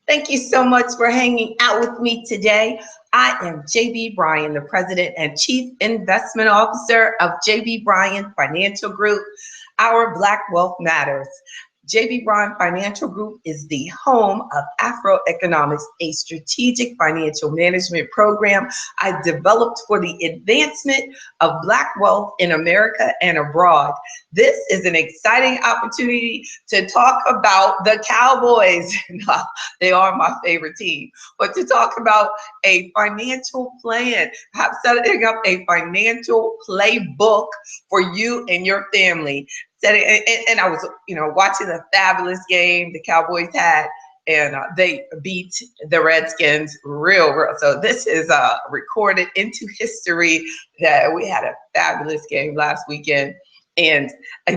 Thank you so much for hanging out with me today. I am JB Bryan, the President and Chief Investment Officer of JB Bryan Financial Group. Our Black Wealth Matters. JB Bryan Financial Group is the home of AfroEconomics, a strategic financial management program I developed for the advancement of Black wealth in America and abroad. This is an exciting opportunity to talk about the Cowboys. They are my favorite team, but to talk about a financial plan, perhaps setting up a financial playbook for you and your family. And I was, watching a fabulous game the Cowboys had, and they beat the Redskins real. So this is recorded into history that we had a fabulous game last weekend. And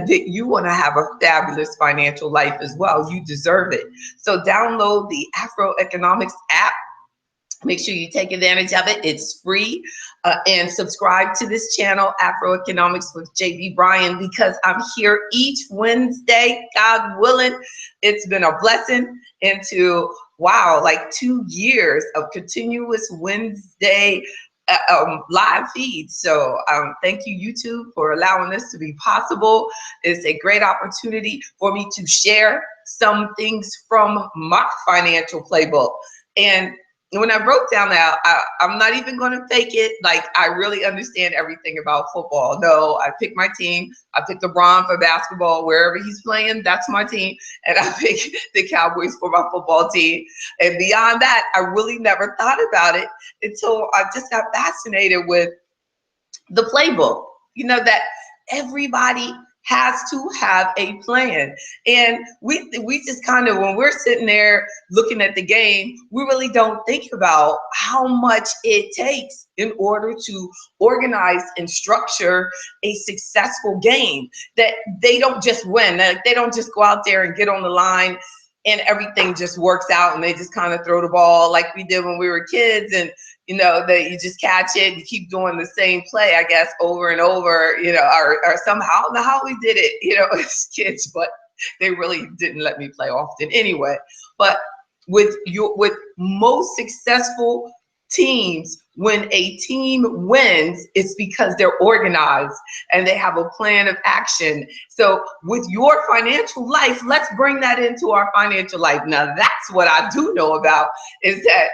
you want to have a fabulous financial life as well. You deserve it. So download the AfroEconomics app. Make sure you take advantage of it. It's free. And subscribe to this channel, AfroEconomics with JB Bryan, because I'm here each Wednesday, God willing. It's been a blessing into, wow, like 2 years of continuous Wednesday live feeds. So thank you, YouTube, for allowing this to be possible. It's a great opportunity for me to share some things from my financial playbook. And when I broke down that, I'm not even going to fake it. Like, I really understand everything about football. No, I picked my team. I picked LeBron for basketball. Wherever he's playing, that's my team. And I picked the Cowboys for my football team. And beyond that, I really never thought about it until I just got fascinated with the playbook. That everybody has to have a plan. And we just kind of, when we're sitting there looking at the game, we really don't think about how much it takes in order to organize and structure a successful game. That they don't just win. They don't just go out there and get on the line and everything just works out and they just kind of throw the ball like we did when we were kids, and that you just catch it, you keep doing the same play, I guess, over and over, or somehow, I don't know how we did it, as kids, but they really didn't let me play often anyway. But with most successful teams, when a team wins, it's because they're organized and they have a plan of action. So with your financial life, let's bring that into our financial life. Now, that's what I do know about, is that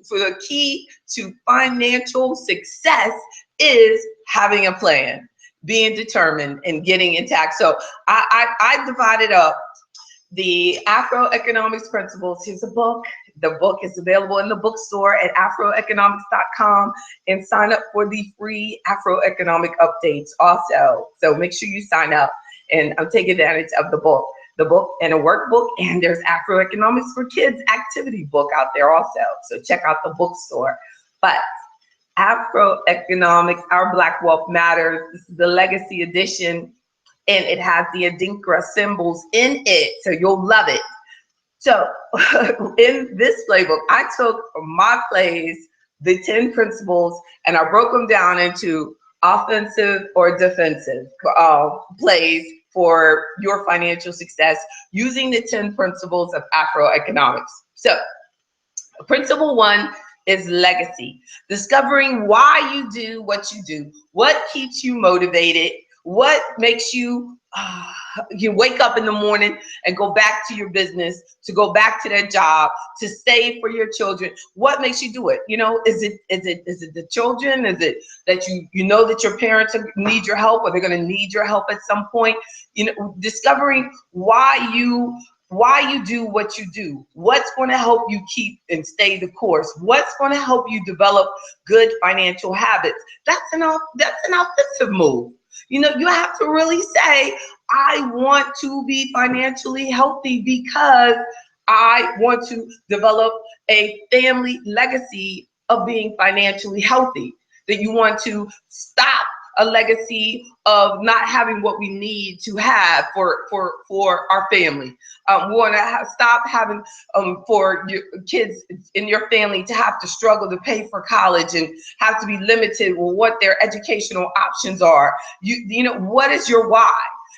for the key to financial success is having a plan, being determined, and getting intact. So I divided up the AfroEconomics Principles. Here's a book. The book is available in the bookstore at afroeconomics.com, and sign up for the free AfroEconomic updates also. So make sure you sign up and take advantage of the book and a workbook. And there's AfroEconomics for Kids activity book out there also. So check out the bookstore. But AfroEconomics, Our Black Wealth Matters, this is the legacy edition, and it has the Adinkra symbols in it, so you'll love it. So in this playbook, I took my plays, the 10 principles, and I broke them down into offensive or defensive plays for your financial success using the 10 principles of AfroEconomics. So principle 1 is legacy. Discovering why you do what you do, what keeps you motivated, what makes you wake up in the morning and go back to your business, to go back to that job, to save for your children. What makes you do it? Is it the children? Is it that you know that your parents need your help, or they're going to need your help at some point? Discovering why you do what you do, what's going to help you keep and stay the course, what's going to help you develop good financial habits. That's an offensive move. You have to really say, I want to be financially healthy because I want to develop a family legacy of being financially healthy. That you want to stop a legacy of not having what we need to have for our family. We want to stop having for your kids in your family to have to struggle to pay for college and have to be limited with what their educational options are. What is your why?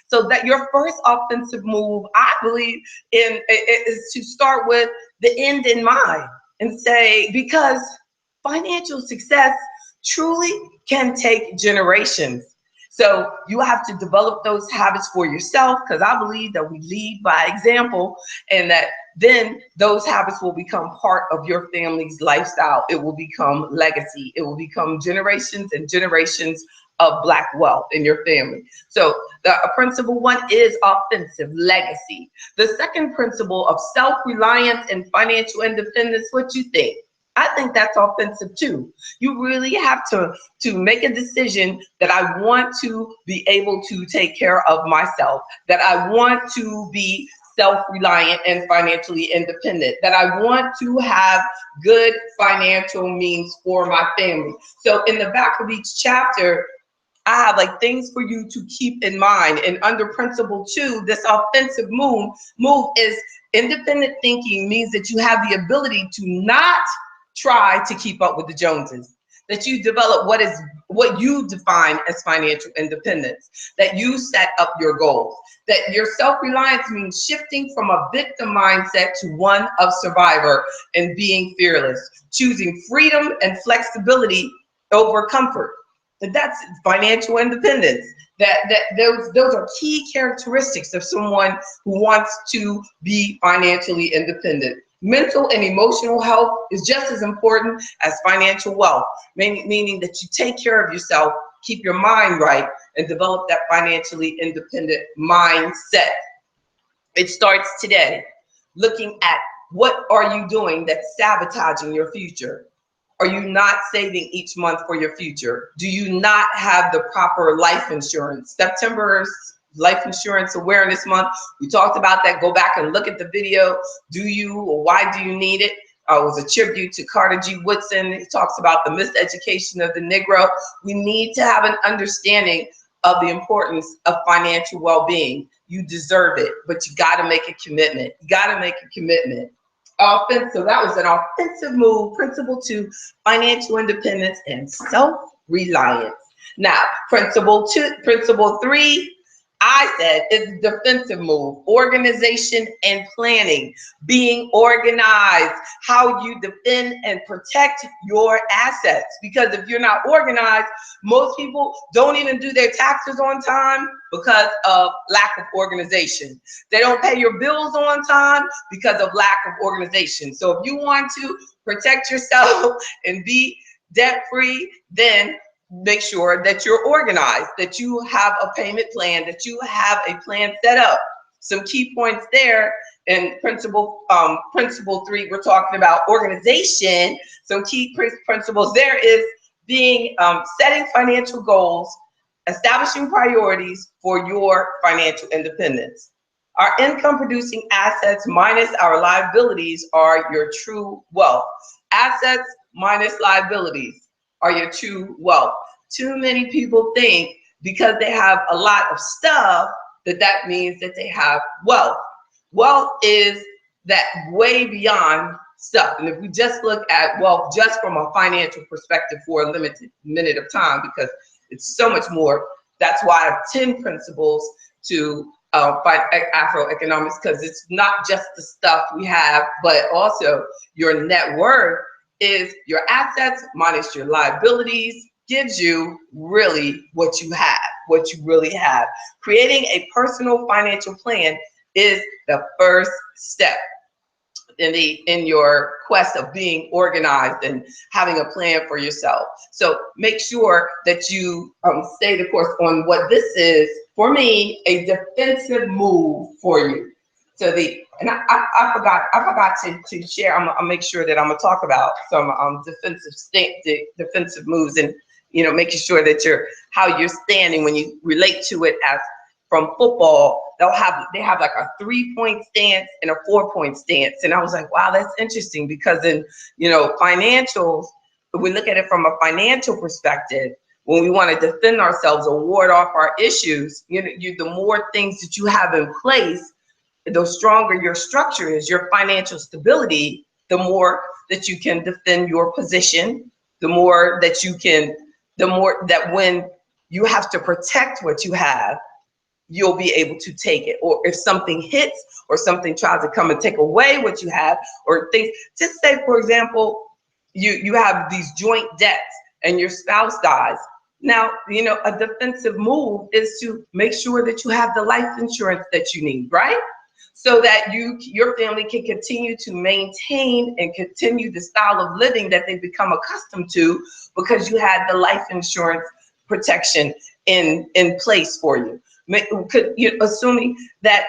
So that your first offensive move, I believe, is to start with the end in mind and say, because financial success truly can take generations. So you have to develop those habits for yourself, because I believe that we lead by example, and that then those habits will become part of your family's lifestyle. It will become legacy. It will become generations and generations of Black wealth in your family. So the principle one is offensive legacy. The second principle of self-reliance and financial independence, what you think? I think that's offensive too. You really have to make a decision that I want to be able to take care of myself, that I want to be self-reliant and financially independent, that I want to have good financial means for my family. So in the back of each chapter, I have like things for you to keep in mind. And under principle two, this offensive move is independent thinking, means that you have the ability to not try to keep up with the Joneses, that you develop what you define as financial independence, that you set up your goals, that your self-reliance means shifting from a victim mindset to one of survivor and being fearless, choosing freedom and flexibility over comfort. That's financial independence. Those are key characteristics of someone who wants to be financially independent. Mental and emotional health is just as important as financial wealth, meaning that you take care of yourself, keep your mind right, and develop that financially independent mindset. It starts today, looking at what are you doing that's sabotaging your future. Are you not saving each month for your future? Do you not have the proper life insurance? September's Life Insurance Awareness Month, we talked about that. Go back and look at the video. Do you, or why do you need it? It was a tribute to Carter G. Woodson. He talks about the miseducation of the Negro. We need to have an understanding of the importance of financial well-being. You deserve it, but you got to make a commitment. You got to make a commitment. So that was an offensive move. Principle two, financial independence and self-reliance. Now, principle three, I said, is defensive move, organization and planning, being organized, how you defend and protect your assets. Because if you're not organized, most people don't even do their taxes on time because of lack of organization. They don't pay your bills on time because of lack of organization. So if you want to protect yourself and be debt-free, then make sure that you're organized, that you have a payment plan, that you have a plan set up. Some key points there in principle three, we're talking about organization. Some key principles there is being setting financial goals, establishing priorities for your financial independence. Our income producing assets minus our liabilities are your true wealth. Assets minus liabilities are your true wealth. Too many people think because they have a lot of stuff that means that they have wealth. Wealth is that way beyond stuff. And if we just look at wealth just from a financial perspective for a limited minute of time, because it's so much more, that's why I have 10 principles to AfroEconomics, because it's not just the stuff we have, but also your net worth is your assets minus your liabilities gives you really what you have, what you really have. Creating a personal financial plan is the first step in your quest of being organized and having a plan for yourself. So make sure that you stay the course on what this is, for me, a defensive move for you. So I forgot to share. I'll make sure that I'm gonna talk about some defensive moves, and making sure that how you're standing when you relate to it as from football. They have like a 3-point stance and a 4-point stance, and I was like, wow, that's interesting, because in financials, if we look at it from a financial perspective, when we want to defend ourselves or ward off our issues, the more things that you have in place, the stronger your structure is, your financial stability, the more that you can defend your position, the more that when you have to protect what you have, you'll be able to take it. Or if something hits or something tries to come and take away what you have, or things, just say, for example, you have these joint debts and your spouse dies. Now, a defensive move is to make sure that you have the life insurance that you need, right? So that your family can continue to maintain and continue the style of living that they've become accustomed to, because you had the life insurance protection in place for you. Assuming that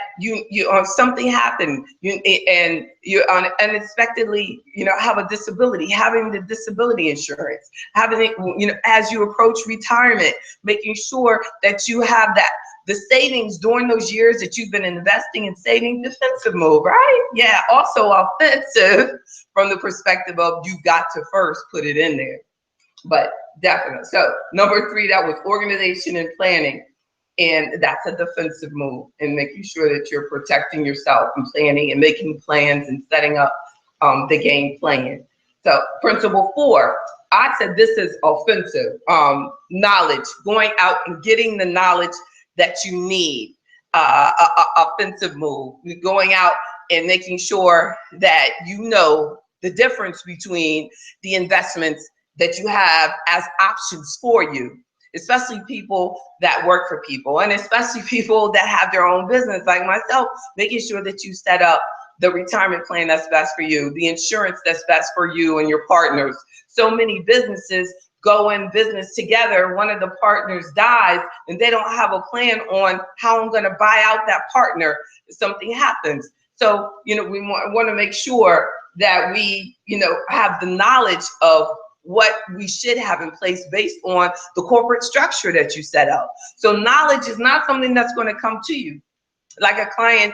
something happened, and you unexpectedly have a disability, having the disability insurance, having it, as you approach retirement, making sure that you have the savings during those years that you've been investing and saving. Defensive move, right? Yeah, also offensive from the perspective of you got to first put it in there, but definitely. So number 3, that was organization and planning. And that's a defensive move, and making sure that you're protecting yourself and planning and making plans and setting up the game plan. So principle 4, I said this is offensive. Knowledge, going out and getting the knowledge that you need. Offensive move, going out and making sure that you know the difference between the investments that you have as options for you. Especially people that work for people, and especially people that have their own business like myself, making sure that you set up the retirement plan that's best for you, the insurance that's best for you and your partners. So many businesses go in business together, one of the partners dies, and they don't have a plan on how I'm going to buy out that partner if something happens. So, we want to make sure that we, have the knowledge of what we should have in place based on the corporate structure that you set up. So knowledge is not something that's going to come to you. Like a client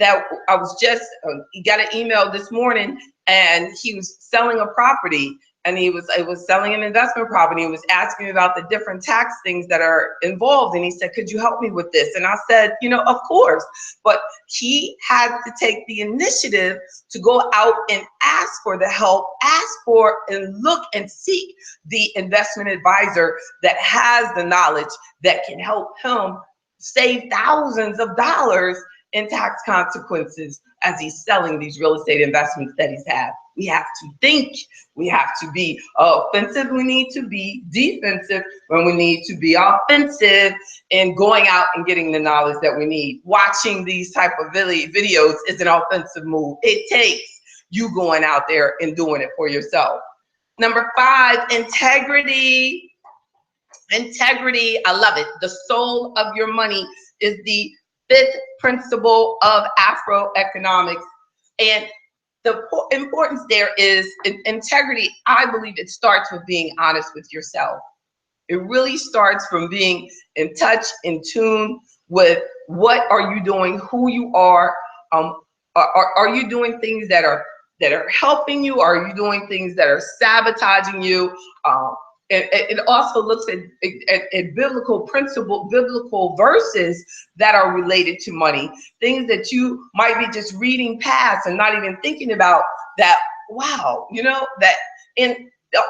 that I was just, he got an email this morning, and he was selling a property, and he was selling an investment property. He was asking about the different tax things that are involved. And he said, could you help me with this? And I said, of course. But he had to take the initiative to go out and ask for the help, ask for and look and seek the investment advisor that has the knowledge that can help him save thousands of dollars in tax consequences as he's selling these real estate investments that he's had. We have to think. We have to be offensive. We need to be defensive when we need to be offensive, and going out and getting the knowledge that we need. Watching these type of videos is an offensive move. It takes you going out there and doing it for yourself. Number 5, integrity. Integrity, I love it. The soul of your money is the 5th principle of AfroEconomics. And the importance there is integrity. I believe it starts with being honest with yourself. It really starts from being in touch, in tune with what are you doing, who you are. Are you doing things that are helping you? Are you doing things that are sabotaging you? It also looks at biblical verses that are related to money, things that you might be just reading past and not even thinking about that. Wow, that, and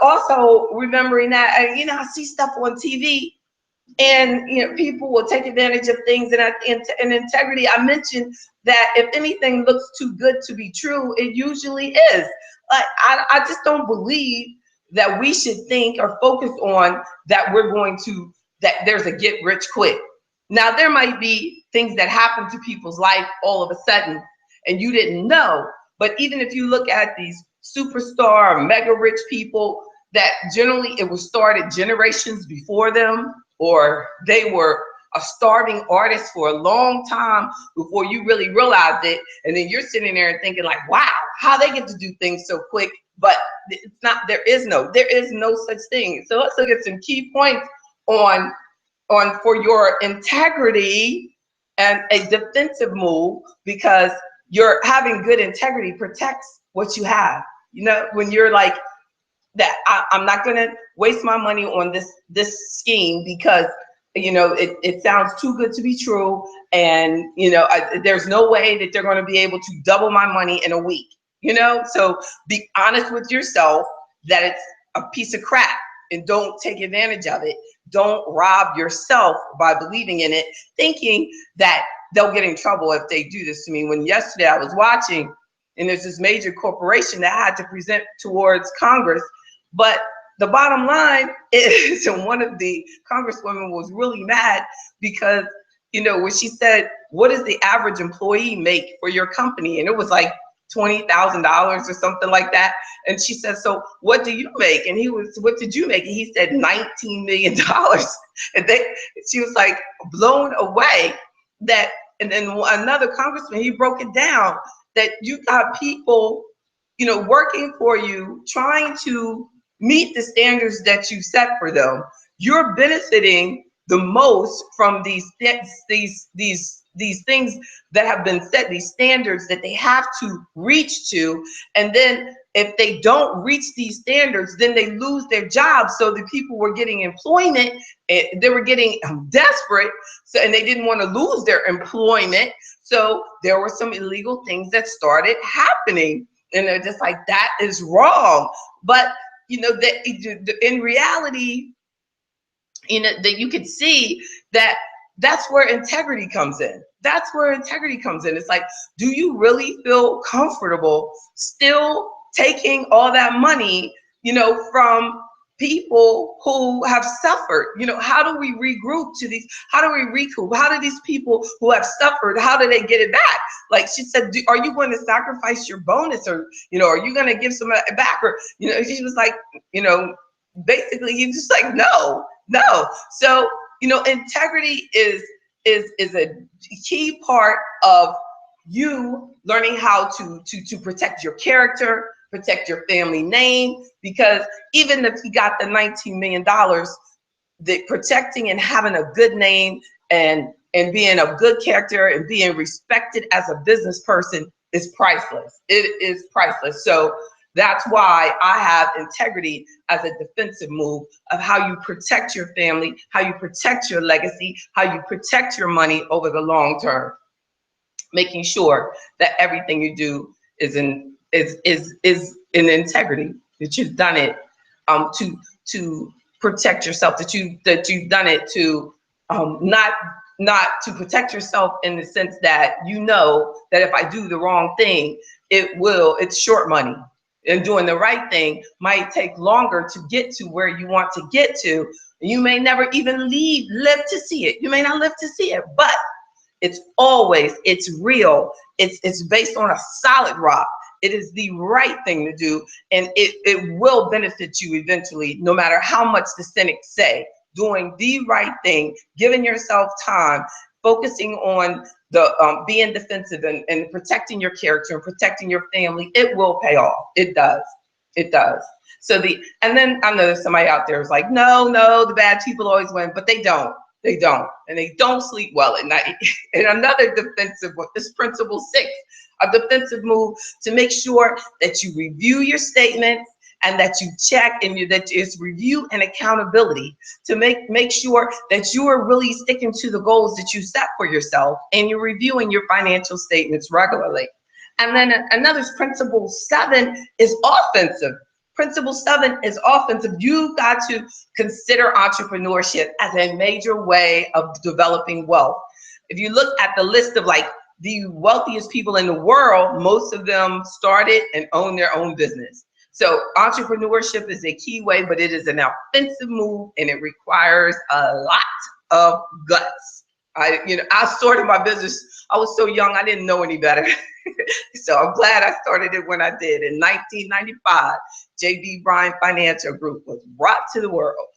also remembering that, I see stuff on TV, and people will take advantage of things. And integrity, I mentioned that if anything looks too good to be true, it usually is. Like I just don't believe that we should think or focus on that that there's a get rich quick. Now, there might be things that happen to people's life all of a sudden and you didn't know, but even if you look at these superstar, mega rich people, that generally it was started generations before them, or they were a starving artist for a long time before you really realized it. And then you're sitting there and thinking like, wow, how they get to do things so quick. But it's not, there is no such thing. So let's look at some key points on for your integrity, and a defensive move, because you're having good integrity protects what you have. When you're like that, I'm not going to waste my money on this scheme because it sounds too good to be true, and there's no way that they're going to be able to double my money in a week. So be honest with yourself that it's a piece of crap and don't take advantage of it. don't rob yourself by believing in it, thinking that they'll get in trouble if they do this to me. When yesterday I was watching, and there's this major corporation that had to present towards Congress, but the bottom line is, and one of the congresswomen was really mad because, you know, when she said, what does the average employee make for your company? And it was like $20,000 or something like that. And she said, so what do you make? And he was, what did you make? And he said $19 million. And she was like blown away that, and then another congressman, he broke it down that you got people, you know, working for you, trying to meet the standards that you set for them. You're benefiting the most from these things that have been set, these standards that they have to reach to. And then if they don't reach these standards, then they lose their jobs. So the people were getting employment, they were getting desperate, so, and they didn't want to lose their employment. So there were some illegal things that started happening. And they're just like, that is wrong. But, you know, that in reality, you know, that you could see that that's where integrity comes in. That's where integrity comes in. It's like, do you really feel comfortable still taking all that money, you know, from people who have suffered? You know, how do we regroup to these? How do we recoup? How do these people who have suffered, how do they get it back? Like she said, are you going to sacrifice your bonus, or, you know, are you going to give some back? Or, you know, she was like, you know, basically he's just like, no. So, you know, integrity is a key part of you learning how to protect your character, protect your family name, because even if you got the $19 million, the protecting and having a good name and being a good character and being respected as a business person is priceless. It is priceless. So that's why I have integrity as a defensive move of how you protect your family, how you protect your legacy, how you protect your money over the long term, making sure that everything you do is in integrity, that you've done it to protect yourself, that you've done it to not to protect yourself in the sense that you know that if I do the wrong thing, it's short money. And doing the right thing might take longer to get to where you want to get to. You may never even live to see it. You may not live to see it, but it's real. It's based on a solid rock. It is the right thing to do, and it will benefit you eventually, no matter how much the cynics say. Doing the right thing, giving yourself time, focusing on the being defensive and protecting your character and protecting your family, it will pay off. It does. So and then I know there's somebody out there who's like, no, the bad people always win, but they don't. And they don't sleep well at night. And another defensive one, this Principle 6, a defensive move to make sure that you review your statements and that you check, and that it's review and accountability to make sure that you are really sticking to the goals that you set for yourself, and you're reviewing your financial statements regularly. And then another Principle 7 is offensive. Principle 7 is offensive. You've got to consider entrepreneurship as a major way of developing wealth. If you look at the list of like the wealthiest people in the world, most of them started and own their own business. So entrepreneurship is a key way, but it is an offensive move, and it requires a lot of guts. I started my business. I was so young, I didn't know any better. So I'm glad I started it when I did. In 1995, JB Bryan Financial Group was brought to the world.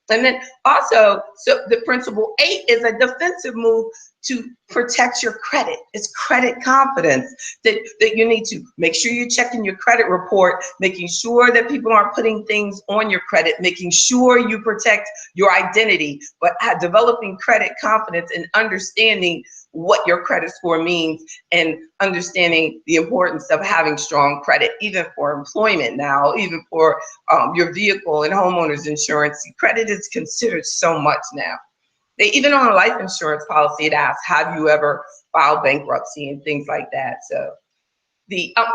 And then also, so the Principle 8 is a defensive move to protect your credit. It's credit confidence that you need to make sure you're checking your credit report, making sure that people aren't putting things on your credit, making sure you protect your identity, but developing credit confidence and understanding what your credit score means, and understanding the importance of having strong credit, even for employment now, even for your vehicle and homeowners insurance. Credit is considered so much now. They even on a life insurance policy, it asks, have you ever filed bankruptcy and things like that. So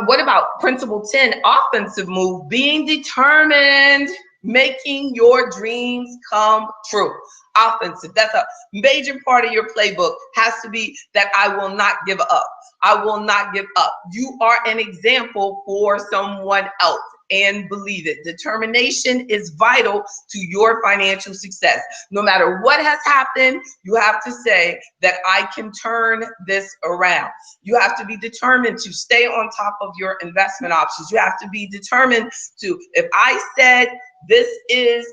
what about Principle 10, offensive move, being determined. making your dreams come true. Offensive, that's a major part of your playbook, has to be that I will not give up. I will not give up. You are an example for someone else, and believe it. Determination is vital to your financial success. No matter what has happened, you have to say that I can turn this around. You have to be determined to stay on top of your investment options. You have to be determined to, if I said this is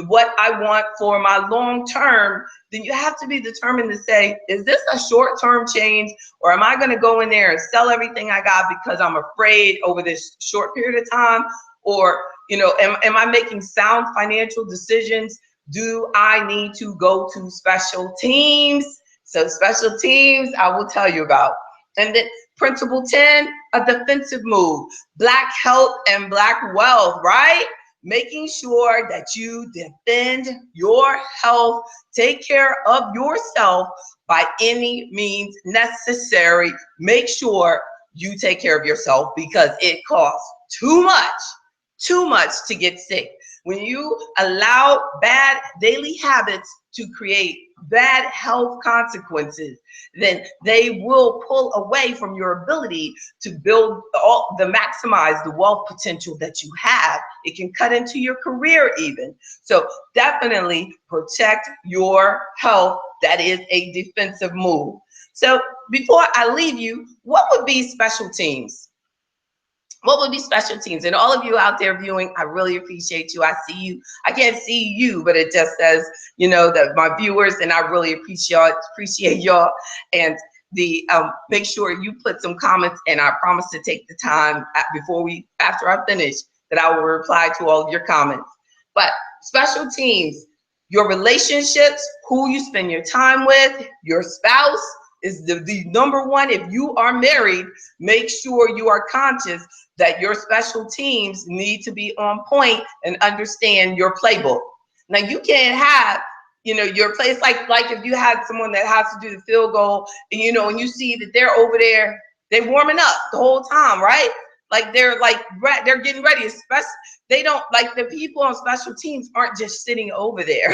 what I want for my long term, then you have to be determined to say, is this a short-term change, or am I going to go in there and sell everything I got because I'm afraid over this short period of time? Or, am I making sound financial decisions? Do I need to go to special teams? So special teams, I will tell you about. And then principle 10, a defensive move, Black health and Black wealth, right? Making sure that you defend your health, take care of yourself by any means necessary. Make sure you take care of yourself, because it costs too much to get sick. When you allow bad daily habits to create bad health consequences, then they will pull away from your ability to build maximize the wealth potential that you have. It can cut into your career even. So definitely protect your health. That is a defensive move. So before I leave you, what would be special teams? What would be special teams? And all of you out there viewing, I really appreciate you. I see you. I can't see you, but it just says, that my viewers, and I really appreciate y'all. And make sure you put some comments, and I promise to take the time after I finish, that I will reply to all of your comments. But special teams, your relationships, who you spend your time with, your spouse is the number one. If you are married, make sure you are conscious that your special teams need to be on point and understand your playbook. Now, you can't have, your place, like if you had someone that has to do the field goal, and and you see that they're over there, they're warming up the whole time, right? Like they're getting ready. Especially, they don't, like, the people on special teams aren't just sitting over there.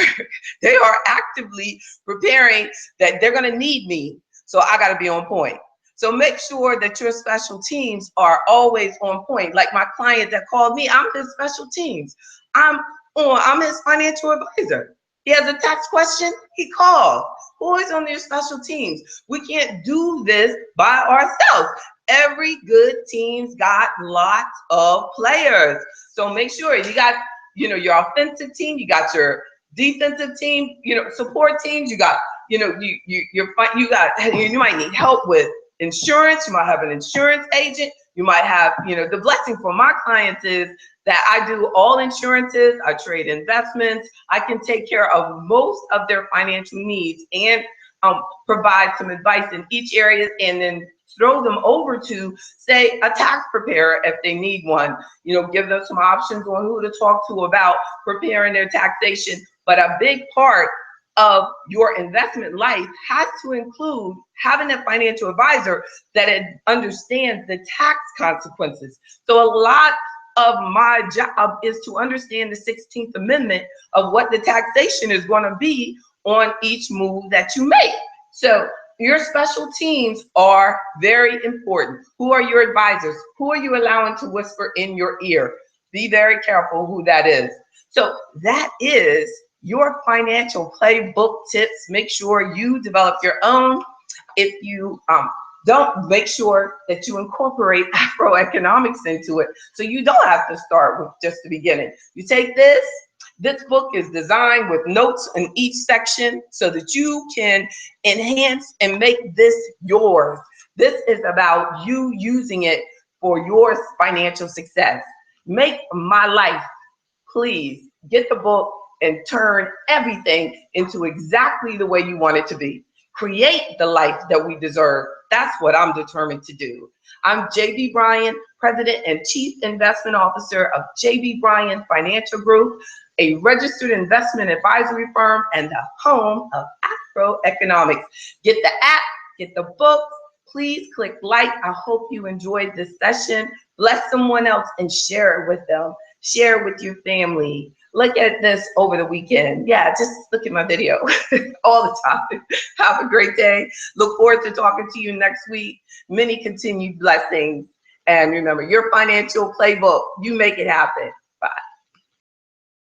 They are actively preparing that they're gonna need me. So I gotta be on point. So make sure that your special teams are always on point. Like my client that called me, I'm his special teams. I'm his financial advisor. He has a tax question, he calls. Who is on your special teams? We can't do this by ourselves. Every good team's got lots of players. So make sure you got, your offensive team, you got your defensive team, support teams, you got, you might need help with insurance. You might have an insurance agent. You might have, the blessing for my clients is that I do all insurances, I trade investments, I can take care of most of their financial needs, and provide some advice in each area, and then throw them over to, say, a tax preparer if they need one. Give them some options on who to talk to about preparing their taxation. But a big part of your investment life has to include having a financial advisor that understands the tax consequences. So a lot of my job is to understand the 16th Amendment of what the taxation is going to be on each move that you make. So your special teams are very important. Who are your advisors? Who are you allowing to whisper in your ear? Be very careful who that is. So that is your financial playbook tips. Make sure you develop your own. If you don't, make sure that you incorporate AfroEconomics into it, so you don't have to start with just the beginning. You take this. This book is designed with notes in each section so that you can enhance and make this yours. This is about you using it for your financial success. Make my life. Please get the book and turn everything into exactly the way you want it to be. Create the life that we deserve. That's what I'm determined to do. I'm JB Bryan, President and Chief Investment Officer of JB Bryan Financial Group, a registered investment advisory firm and the home of AfroEconomics. Get the app, get the book. Please click like. I hope you enjoyed this session. Bless someone else and share it with them. Share it with your family. look at this over the weekend. Yeah, just look at my video all the time. Have a great day. Look forward to talking to you next week. Many continued blessings. And remember, your financial playbook, you make it happen.